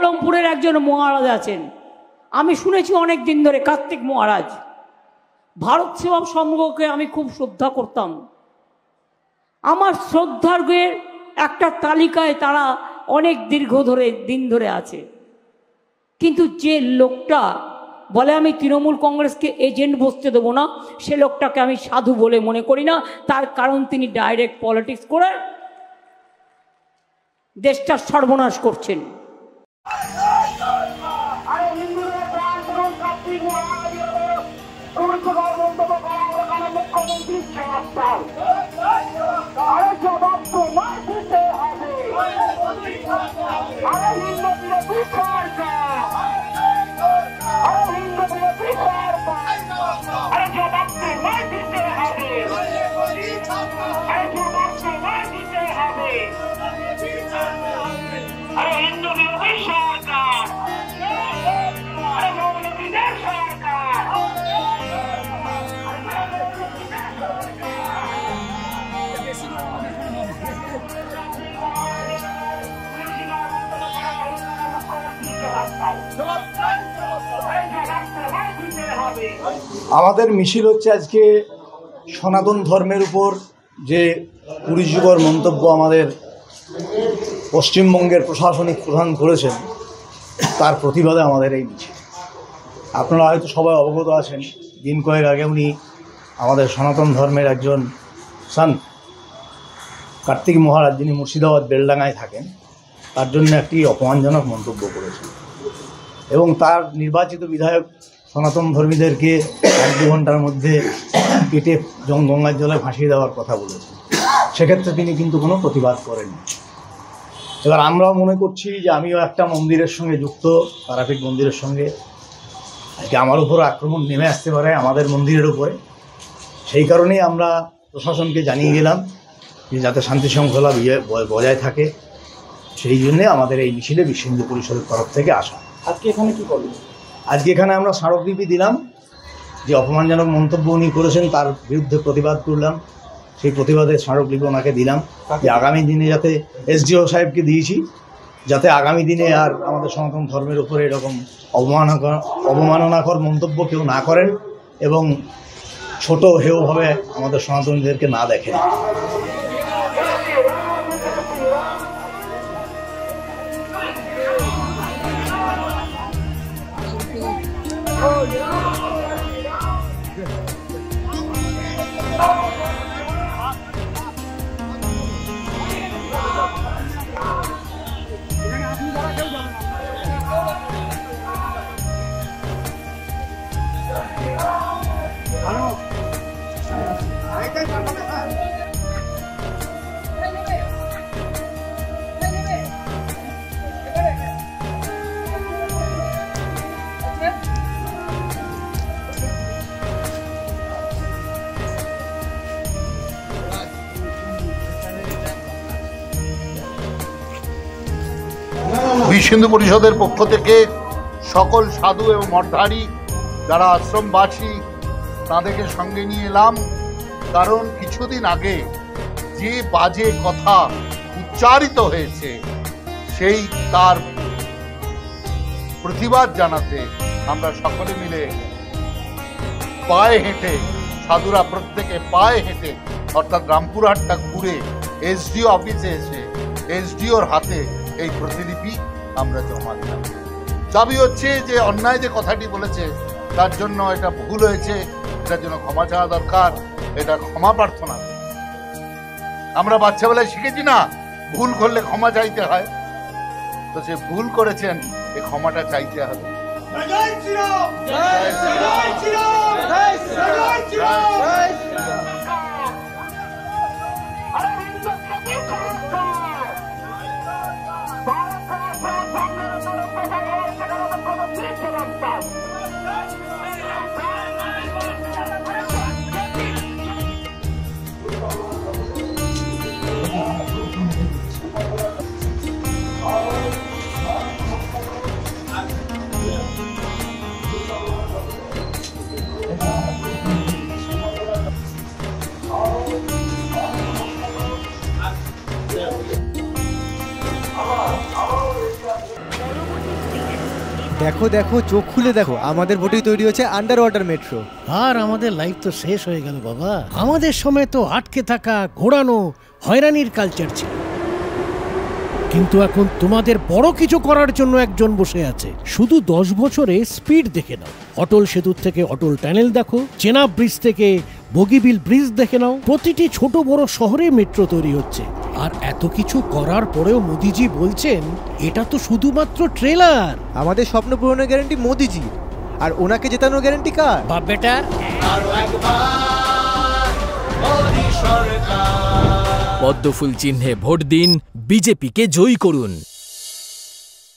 বহরমপুরের একজন মহারাজ আছেন, আমি শুনেছি অনেক দিন ধরে, কার্তিক মহারাজ। ভারত সেবা সংঘকে আমি খুব শ্রদ্ধা করতাম। আমার শ্রদ্ধার্ঘের একটা তালিকায় তারা অনেক দিন ধরে আছে। কিন্তু যে লোকটা বলে আমি তৃণমূল কংগ্রেসকে এজেন্ট বসতে দেবো না, সে লোকটাকে আমি সাধু বলে মনে করি না। তার কারণ তিনি ডাইরেক্ট পলিটিক্স করে দেশটা সর্বনাশ করছেন। আমাদের মিছিল হচ্ছে আজকে সনাতন ধর্মের উপর যে কুরুচিকর মন্তব্য আমাদের পশ্চিমবঙ্গের প্রশাসনিক প্রধান করেছেন, তার প্রতিবাদে আমাদের এই মিছিল। আপনারা হয়তো সবাই অবগত আছেন, দিন কয়েক আগে উনি আমাদের সনাতন ধর্মের একজন সন্ত কার্তিক মহারাজ, যিনি মুর্শিদাবাদ বেলডাঙ্গায় থাকেন, তার জন্য একটি অপমানজনক মন্তব্য করেছেন এবং তার নির্বাচিত বিধায়ক সনাতন ধর্মীদেরকে 1-2 ঘন্টার মধ্যে কেটে গঙ্গার জলে ভাসিয়ে দেওয়ার কথা বলেছেন। সেক্ষেত্রে তিনি কিন্তু কোনো প্রতিবাদ করেননি। এবার আমরাও মনে করছি যে আমিও একটা মন্দিরের সঙ্গে যুক্ত, তারাপীঠ মন্দিরের সঙ্গে, আজকে আমার উপর আক্রমণ নেমে আসতে পারে আমাদের মন্দিরের উপরে। সেই কারণেই আমরা প্রশাসনকে জানিয়ে গেলাম যে যাতে শান্তি শৃঙ্খলা বজায় থাকে। সেই জন্যে আমাদের এই মিছিলে বিশ্ব হিন্দু পরিষদের তরফ থেকে আসা। আজকে এখানে কী করবেন? আজকে এখানে আমরা স্মারকলিপি দিলাম, যে অপমানজনক মন্তব্য উনি করেছেন তার বিরুদ্ধে প্রতিবাদ করলাম। সেই প্রতিবাদের স্মারকলিপি ওনাকে দিলাম, যে আগামী দিনে যাতে এসডিও সাহেবকে দিয়েছি, যাতে আগামী দিনে আর আমাদের সনাতন ধর্মের উপরে এরকম অবমাননাকর মন্তব্য কেউ না করেন এবং ছোট হেয়ভাবে আমাদের সনাতনীদেরকে না দেখেন। বিশ্ব হিন্দু পরিষদের পক্ষ থেকে সকল সাধু এবং মঠধারী যারা আশ্রমবাসী তাদেরকে সঙ্গে নিয়ে এলাম। কারণ কিছুদিন আগে যে বাজে কথা উচ্চারিত হয়েছে সেই তার প্রতিবাদ জানাতে আমরা সকলে মিলে পায়ে হেঁটে, সাধুরা প্রত্যেকে পায়ে হেঁটে অর্থাৎ রামপুরহাটটা ঘুরে এসডিও অফিসে এসে এসডিওর হাতে এই প্রতিলিপি আমরা জমা দিলাম। দাবি হচ্ছে যে অন্যায় যে কথাটি বলেছে তার জন্য এটা ভুল হয়েছে, এটার জন্য ক্ষমা চাওয়া দরকার, এটা ক্ষমা প্রার্থনা। আমরা বাচ্চাবেলায় শিখেছি না, ভুল করলে ক্ষমা চাইতে হয়, তো সে ভুল করেছেন, এই ক্ষমাটা চাইতে হবে। দেখো দেখো, চোখ খুলে দেখো, আমাদের ভোটেই তৈরি হচ্ছে আন্ডার ওয়াটার মেট্রো। আর আমাদের লাইফ তো শেষ হয়ে গেল বাবা। আমাদের সময় তো আটকে থাকা, ঘোরানো, হয়রানির কালচার ছিল, কিন্তু এখন তোমাদের বড় কিছু করার জন্য একজন বসে আছে। শুধু 10 বছরে স্পিড দেখে নাও। অটল সেতুর থেকে অটল টানেল দেখো, চেনাব ব্রিজ থেকে বগিবিল ব্রিজ দেখে নাও। প্রতিটি ছোট বড় শহরে মেট্রো তৈরি হচ্ছে। আর এত কিছু করার পরেও মোদিজি বলছেন এটা তো শুধুমাত্র ট্রেলার। আমাদের স্বপ্ন পূরণের গ্যারান্টি মোদিজি, আর ওনাকে জেতানোর গ্যারান্টি কার? বাপ বেটা, পদ্মফুল চিহ্নে ভোট দিন, বিজেপিকে জয়ী করুন।